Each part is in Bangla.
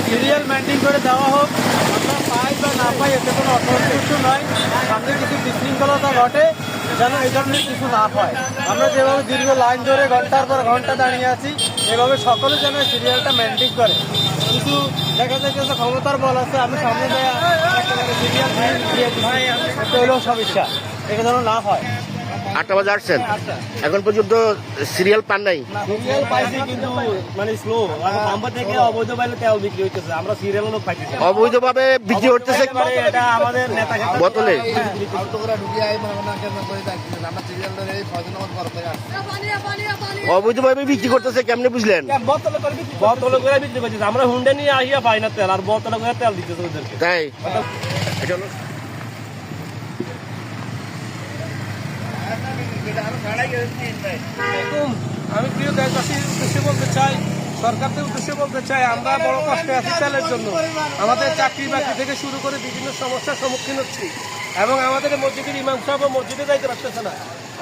সিরিয়াল মেনটেন করে দেওয়া হোক, আমরা পাই বা না পাই এতে কোনো অসন্তুষ্ট নয়। সামনে কিছু বিশৃঙ্খলতা ঘটে যেন এই ধরনের কিছু না হয়। আমরা যেভাবে দীর্ঘ লাইন ধরে ঘন্টার পর ঘন্টা দাঁড়িয়ে আছি, এভাবে সকলে যেন সিরিয়ালটা মেনটেন করে। কিছু দেখা যাচ্ছে যে ক্ষমতার বল আছে, আমি সামনে একেবারে সিরিয়াল দিয়ে এটা হলেও সমস্যা, এটা যেন না হয়। 8টা বাজে আসছেন, এখন পর্যন্ত সিরিয়াল পান নাই? সিরিয়াল পাইছি কিন্তু মানে স্লো, নাম্বার থেকে অবৈধভাবে তেল বিক্রি হইতেছে, আমরা সিরিয়াল লোক পাইতেছি। অবৈধভাবে বিক্রি হচ্ছে এটা আমাদের নেতা বোতলে। অবৈধভাবে বিক্রি করতেছে, কেমনে বুঝলেন? বোতলে করে বিক্রি করতেছে, আমরা হুন্ডা নিয়ে আসিয়া পাই না তেল, আর বোতলে করে তেল দিতেছে ওদেরকে। তাই এটা হলো আমি প্রিয় দেশবাসীর উদ্দেশ্যে বলতে চাই, সরকারদের উদ্দেশ্যে বলতে চাই, আমরা বড় কষ্টে আছি তেলের জন্য। আমাদের চাকরি বাকরি থেকে শুরু করে বিভিন্ন সমস্যার সম্মুখীন হচ্ছি, এবং আমাদের মসজিদের ইমাম সাহেব মসজিদে যাইতে পারতেছে না।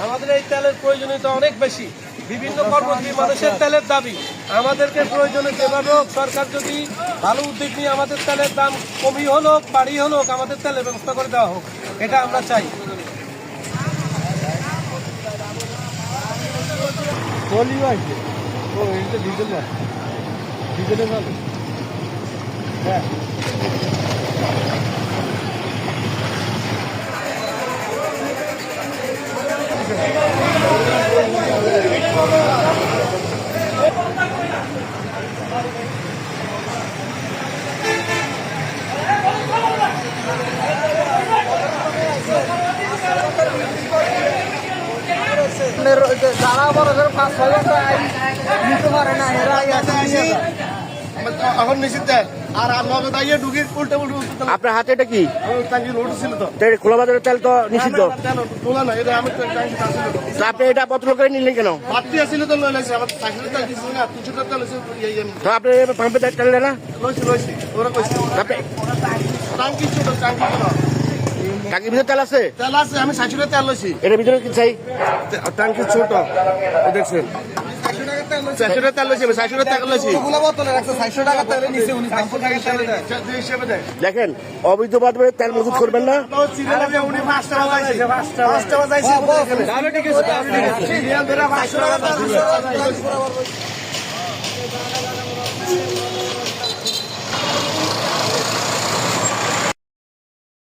আমাদের এই তেলের প্রয়োজনীয়তা অনেক বেশি, বিভিন্ন কর্মজীবী মানুষের তেলের দাবি। আমাদেরকে প্রয়োজনে যেভাবে হোক সরকার যদি ভালো উদ্যোগ নিয়ে আমাদের তেলের দাম কমিয়ে হলো বাড়িয়ে হলো আমাদের তেলের ব্যবস্থা করে দেওয়া হোক, এটা আমরা চাই। ডিজেল না, ডিজেলে যাবে। হ্যাঁ, যারা বড় ধরো 5-6 ঘন্টা নিতে পারে না, এরা এখন নিষিদ্ধ। আর আপনার হাতে এটা কি? লোড ছিল তো, খোলা বাজারের তেল তো নিষিদ্ধ। তোলা না, এটা আমি তো আপনি এটা বোতল করে নিলেন কেন? বাড়তি আসছিল তো লইছে, আমার সাইকেলের তেল দিছিল না, 300 তেল লইছে। তো আপনি পাম্পে তেল দেন না? লইছি ওরা কইছে আপনি টাঙ্কি ছোট, টাঙ্কি ছোট, টাঙ্কির ভিতরে তেল আছে? তেল আছে, আমি 600 তেল লইছি। এটার ভিতরে কি চাই? টাঙ্কি ছোট দেখছেন, 600 তেল লইছি, 600 টাকা লইছি। দেখেন, অবৈধভাবে তেল মজুত করবেন না। উনি 5টা বাজাইছে।